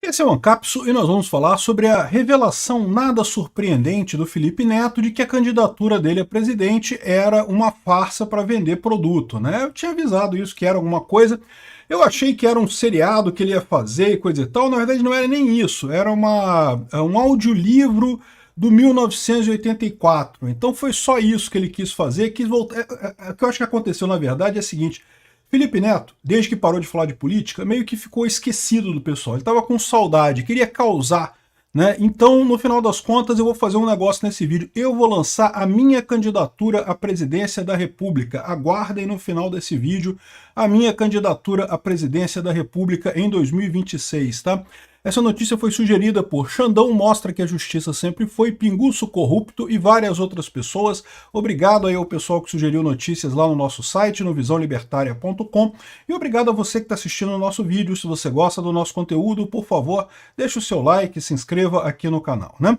Esse é o Ancapsu e nós vamos falar sobre a revelação nada surpreendente do Felipe Neto de que a candidatura dele a presidente era uma farsa para vender produto, né? Eu tinha avisado isso, que era alguma coisa. Eu achei que era um seriado que ele ia fazer e coisa e tal. Na verdade não era nem isso, era um audiolivro do 1984. Então foi só isso que ele quis fazer, quis voltar. O que eu acho que aconteceu na verdade é o seguinte: Felipe Neto, desde que parou de falar de política, meio que ficou esquecido do pessoal. Ele estava com saudade, queria causar, né? Então, no final das contas, eu vou fazer um negócio nesse vídeo. Eu vou lançar a minha candidatura à presidência da República. Aguardem no final desse vídeo a minha candidatura à presidência da República em 2026, tá? Essa notícia foi sugerida por Xandão Mostra que a Justiça Sempre Foi, Pinguço Corrupto e várias outras pessoas. Obrigado aí ao pessoal que sugeriu notícias lá no nosso site, no visãolibertaria.com. E obrigado a você que está assistindo o nosso vídeo. Se você gosta do nosso conteúdo, por favor, deixe o seu like e se inscreva aqui no canal, né?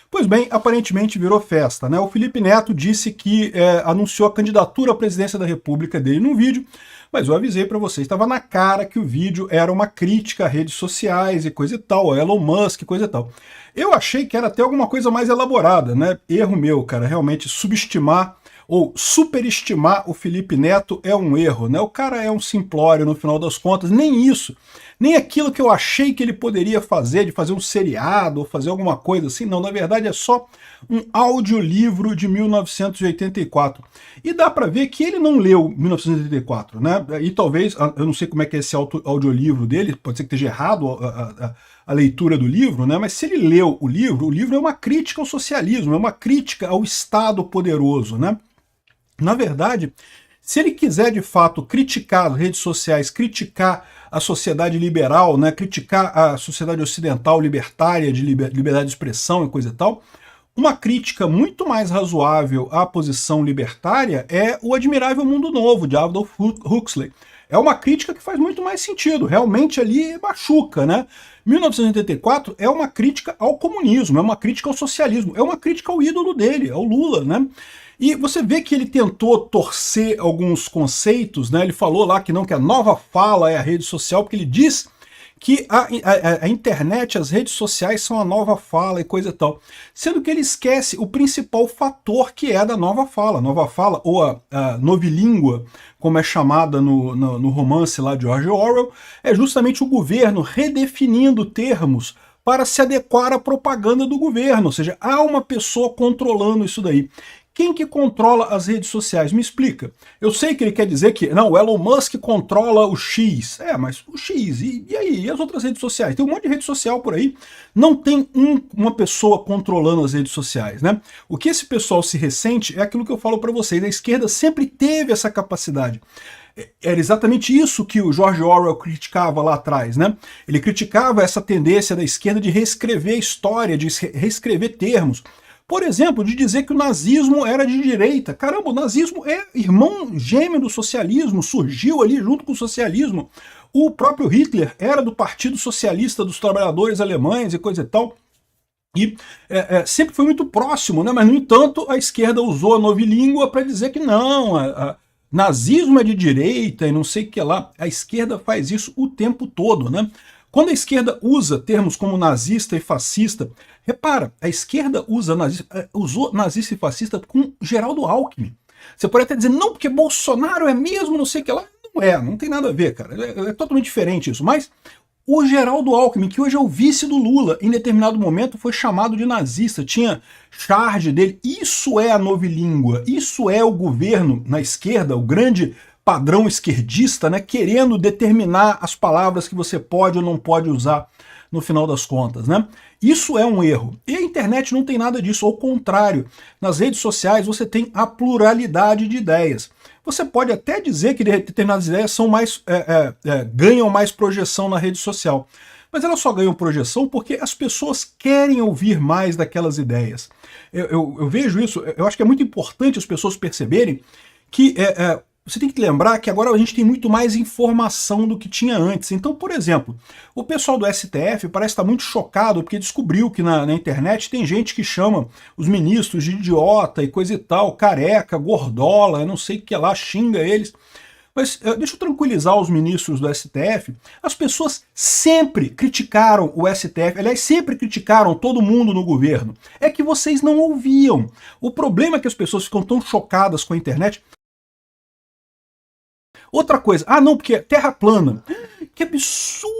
Pois bem, aparentemente virou festa, né? O Felipe Neto disse que anunciou a candidatura à presidência da República dele num vídeo, mas eu avisei para vocês, estava na cara que o vídeo era uma crítica a redes sociais e coisa e tal, a Elon Musk e coisa e tal. Eu achei que era até alguma coisa mais elaborada, né? Erro meu, cara, realmente subestimar ou superestimar o Felipe Neto é um erro, né? O cara é um simplório no final das contas, nem isso, nem aquilo que eu achei que ele poderia fazer, de fazer um seriado ou fazer alguma coisa assim, não, na verdade é só um audiolivro de 1984. E dá para ver que ele não leu 1984, né? E talvez, eu não sei como é que é esse audiolivro dele, pode ser que esteja errado a leitura do livro, né? Mas se ele leu o livro é uma crítica ao socialismo, é uma crítica ao Estado poderoso, né? Na verdade, se ele quiser de fato criticar as redes sociais, criticar a sociedade liberal, né, criticar a sociedade ocidental libertária, de liberdade de expressão e coisa e tal, uma crítica muito mais razoável à posição libertária é O Admirável Mundo Novo, de Aldous Huxley. É uma crítica que faz muito mais sentido, realmente ali machuca, né? 1984 é uma crítica ao comunismo, é uma crítica ao socialismo, é uma crítica ao ídolo dele, ao Lula, né? E você vê que ele tentou torcer alguns conceitos, né? Ele falou lá que não, que a nova fala é a rede social, porque ele diz que a internet, as redes sociais são a nova fala e coisa e tal. Sendo que ele esquece o principal fator que é da nova fala. A nova fala, ou a novilíngua, como é chamada no romance lá de George Orwell, é justamente o governo redefinindo termos para se adequar à propaganda do governo. Ou seja, há uma pessoa controlando isso daí. Quem que controla as redes sociais? Me explica. Eu sei que ele quer dizer que, não, o Elon Musk controla o X. Mas o X, e aí? E as outras redes sociais? Tem um monte de rede social por aí. Não tem uma pessoa controlando as redes sociais, né? O que esse pessoal se ressente é aquilo que eu falo para vocês. A esquerda sempre teve essa capacidade. Era exatamente isso que o George Orwell criticava lá atrás, né? Ele criticava essa tendência da esquerda de reescrever a história, de reescrever termos. Por exemplo, de dizer que o nazismo era de direita. Caramba, o nazismo é irmão gêmeo do socialismo, surgiu ali junto com o socialismo. O próprio Hitler era do Partido Socialista dos Trabalhadores Alemães e coisa e tal. E sempre foi muito próximo, né? Mas, no entanto, a esquerda usou a novilíngua para dizer que não, nazismo é de direita e não sei o que lá. A esquerda faz isso o tempo todo, né? Quando a esquerda usa termos como nazista e fascista, repara, a esquerda usou nazista e fascista com Geraldo Alckmin. Você pode até dizer, não, porque Bolsonaro é mesmo, não sei o que lá. Não tem nada a ver, cara. É totalmente diferente isso. Mas o Geraldo Alckmin, que hoje é o vice do Lula, em determinado momento foi chamado de nazista, tinha charge dele. Isso é a novilíngua, isso é o governo na esquerda, o grande padrão esquerdista, né, querendo determinar as palavras que você pode ou não pode usar no final das contas, né? Isso é um erro. E a internet não tem nada disso, ao contrário. Nas redes sociais você tem a pluralidade de ideias. Você pode até dizer que determinadas ideias são ganham mais projeção na rede social. Mas elas só ganham projeção porque as pessoas querem ouvir mais daquelas ideias. Eu vejo isso, eu acho que é muito importante as pessoas perceberem que você tem que lembrar que agora a gente tem muito mais informação do que tinha antes. Então, por exemplo, o pessoal do STF parece estar muito chocado porque descobriu que na internet tem gente que chama os ministros de idiota e coisa e tal, careca, gordola, não sei o que lá, xinga eles. Mas deixa eu tranquilizar os ministros do STF, as pessoas sempre criticaram o STF, aliás, sempre criticaram todo mundo no governo. É que vocês não ouviam. O problema é que as pessoas ficam tão chocadas com a internet. Outra coisa, não, porque é terra plana. Que absurdo!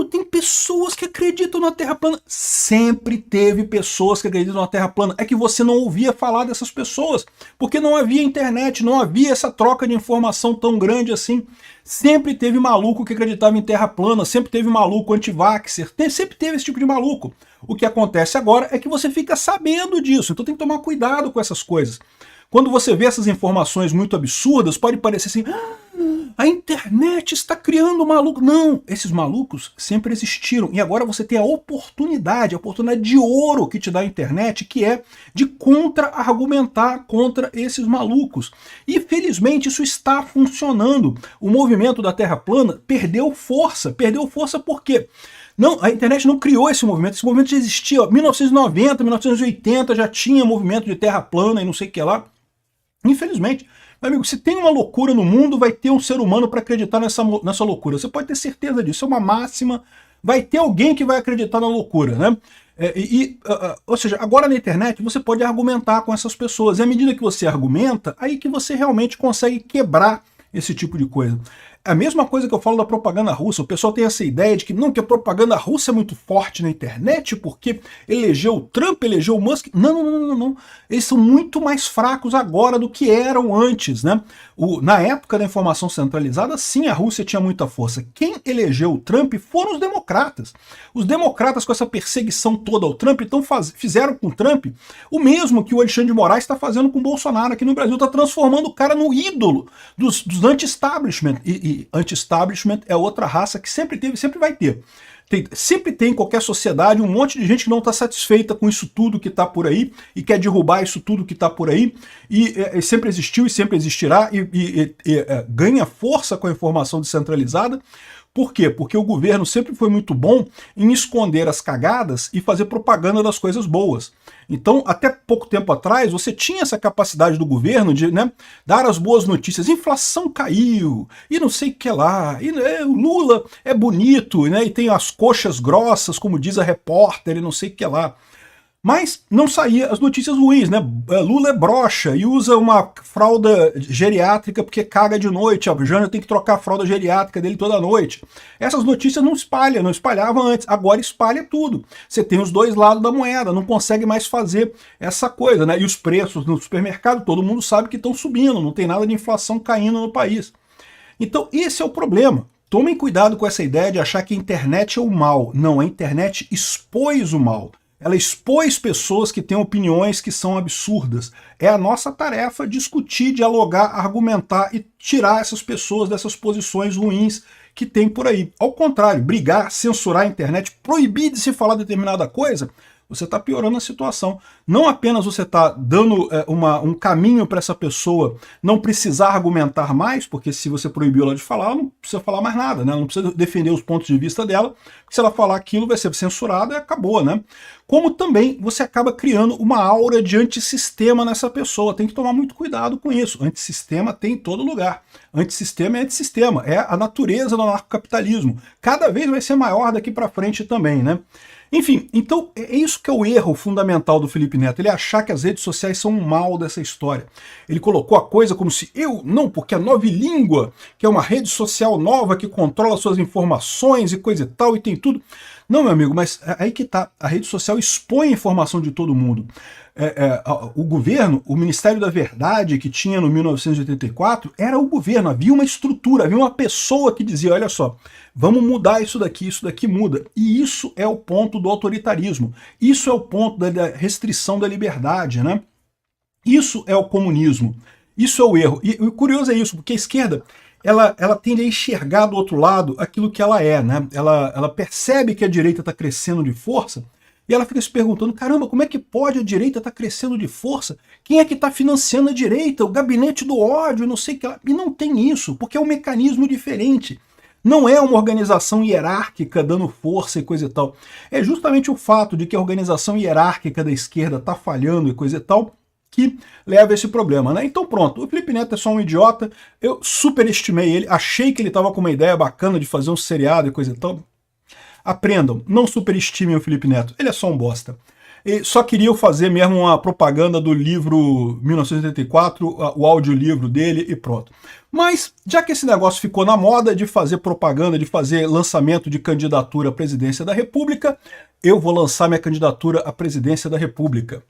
Tem pessoas que acreditam na Terra plana. Sempre teve pessoas que acreditam na Terra plana. É que você não ouvia falar dessas pessoas, porque não havia internet, não havia essa troca de informação tão grande assim. Sempre teve maluco que acreditava em Terra plana, sempre teve maluco anti-vaxxer, sempre teve esse tipo de maluco. O que acontece agora é que você fica sabendo disso, então tem que tomar cuidado com essas coisas. Quando você vê essas informações muito absurdas, pode parecer assim, a internet está criando maluco. Não, esses malucos sempre existiram. E agora você tem a oportunidade de ouro que te dá a internet, que é de contra-argumentar contra esses malucos. E felizmente isso está funcionando. O movimento da Terra plana perdeu força. Perdeu força por quê? Não, a internet não criou esse movimento já existia. Em 1990, 1980 já tinha movimento de terra plana e não sei o que lá. Infelizmente, meu amigo, se tem uma loucura no mundo, vai ter um ser humano para acreditar nessa loucura. Você pode ter certeza disso, é uma máxima. Vai ter alguém que vai acreditar na loucura, né? Ou seja, agora na internet você pode argumentar com essas pessoas. E à medida que você argumenta, aí que você realmente consegue quebrar esse tipo de coisa. A mesma coisa que eu falo da propaganda russa. O pessoal tem essa ideia de que não, que a propaganda russa é muito forte na internet porque elegeu o Trump, elegeu o Musk. Não. Eles são muito mais fracos agora do que eram antes, né? Na época da informação centralizada, sim, a Rússia tinha muita força. Quem elegeu o Trump foram os democratas. Os democratas, com essa perseguição toda ao Trump, então fizeram com o Trump o mesmo que o Alexandre de Moraes está fazendo com o Bolsonaro aqui no Brasil. Está transformando o cara no ídolo dos anti-establishment. E anti-establishment é outra raça que sempre teve e sempre vai ter. Sempre tem em qualquer sociedade um monte de gente que não está satisfeita com isso tudo que está por aí e quer derrubar isso tudo que está por aí e sempre existiu e sempre existirá e ganha força com a informação descentralizada. Por quê? Porque o governo sempre foi muito bom em esconder as cagadas e fazer propaganda das coisas boas. Então, até pouco tempo atrás, você tinha essa capacidade do governo de, né, dar as boas notícias. Inflação caiu, e não sei o que lá, e o Lula é bonito, né, e tem as coxas grossas, como diz a repórter, e não sei o que lá. Mas não saía as notícias ruins, né? Lula é broxa e usa uma fralda geriátrica porque caga de noite. A Jana tem que trocar a fralda geriátrica dele toda noite. Essas notícias não espalhavam antes. Agora espalha tudo. Você tem os dois lados da moeda, não consegue mais fazer essa coisa, né? E os preços no supermercado, todo mundo sabe que estão subindo, não tem nada de inflação caindo no país. Então esse é o problema. Tomem cuidado com essa ideia de achar que a internet é o mal. Não, a internet expôs o mal. Ela expôs pessoas que têm opiniões que são absurdas. É a nossa tarefa discutir, dialogar, argumentar e tirar essas pessoas dessas posições ruins que tem por aí. Ao contrário, brigar, censurar a internet, proibir de se falar determinada coisa, você está piorando a situação. Não apenas você está dando um caminho para essa pessoa não precisar argumentar mais, porque se você proibiu ela de falar, ela não precisa falar mais nada, né? Ela não precisa defender os pontos de vista dela, porque se ela falar aquilo vai ser censurado e acabou, né? Como também você acaba criando uma aura de antissistema nessa pessoa. Tem que tomar muito cuidado com isso. Antissistema tem em todo lugar. Antissistema é antissistema, é a natureza do anarcocapitalismo. Cada vez vai ser maior daqui para frente também, né? Enfim, então é isso que é o erro fundamental do Felipe Neto, ele achar que as redes sociais são um mal dessa história. Ele colocou a coisa como se porque a Nova Língua, que é uma rede social nova que controla suas informações e coisa e tal, e tem tudo. Não, meu amigo, mas aí que tá, a rede social expõe a informação de todo mundo. O governo, o Ministério da Verdade que tinha no 1984, era o governo, havia uma estrutura, havia uma pessoa que dizia, olha só, vamos mudar isso daqui muda. E isso é o ponto do autoritarismo, isso é o ponto da restrição da liberdade, né? Isso é o comunismo, isso é o erro. E o curioso é isso, porque a esquerda, ela tende a enxergar do outro lado aquilo que ela é, né? Ela percebe que a direita está crescendo de força, e ela fica se perguntando, caramba, como é que pode a direita estar crescendo de força? Quem é que está financiando a direita? O gabinete do ódio, não sei o que lá. E não tem isso, porque é um mecanismo diferente. Não é uma organização hierárquica dando força e coisa e tal. É justamente o fato de que a organização hierárquica da esquerda está falhando e coisa e tal, que leva a esse problema, né? Então pronto, o Felipe Neto é só um idiota, eu superestimei ele, achei que ele estava com uma ideia bacana de fazer um seriado e coisa e tal. Aprendam, não superestimem o Felipe Neto, ele é só um bosta. E só queria fazer mesmo uma propaganda do livro 1984, o audiolivro dele e pronto. Mas, já que esse negócio ficou na moda de fazer propaganda, de fazer lançamento de candidatura à presidência da República, eu vou lançar minha candidatura à presidência da República.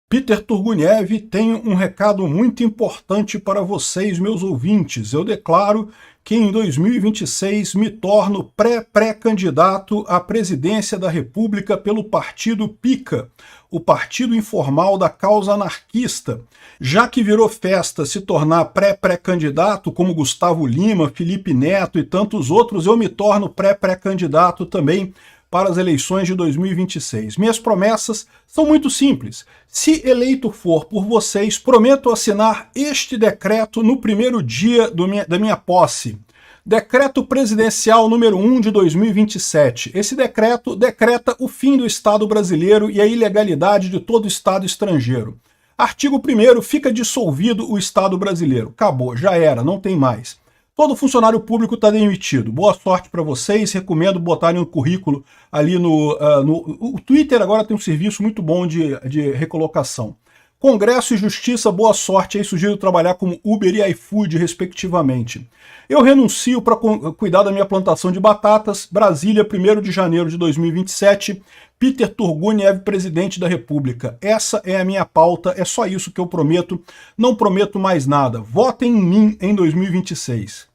Peter Turguniev tem um recado muito importante para vocês, meus ouvintes. Eu declaro que em 2026 me torno pré-candidato à presidência da República pelo partido PICA, o Partido Informal da Causa Anarquista. Já que virou festa se tornar pré-candidato, como Gustavo Lima, Felipe Neto e tantos outros, eu me torno pré-candidato também para as eleições de 2026. Minhas promessas são muito simples. Se eleito for por vocês, prometo assinar este decreto no primeiro dia da minha posse. Decreto Presidencial número 1 de 2027. Esse decreto decreta o fim do Estado brasileiro e a ilegalidade de todo Estado estrangeiro. Artigo 1º, fica dissolvido o Estado brasileiro. Acabou, já era, não tem mais. Todo funcionário público está demitido. Boa sorte para vocês, recomendo botarem um currículo ali o Twitter agora tem um serviço muito bom de recolocação. Congresso e Justiça, boa sorte aí, sugiro trabalhar como Uber e iFood, respectivamente. Eu renuncio para cuidar da minha plantação de batatas, Brasília, 1º de janeiro de 2027, Peter Turguniev, presidente da República. Essa é a minha pauta, é só isso que eu prometo, não prometo mais nada. Votem em mim em 2026.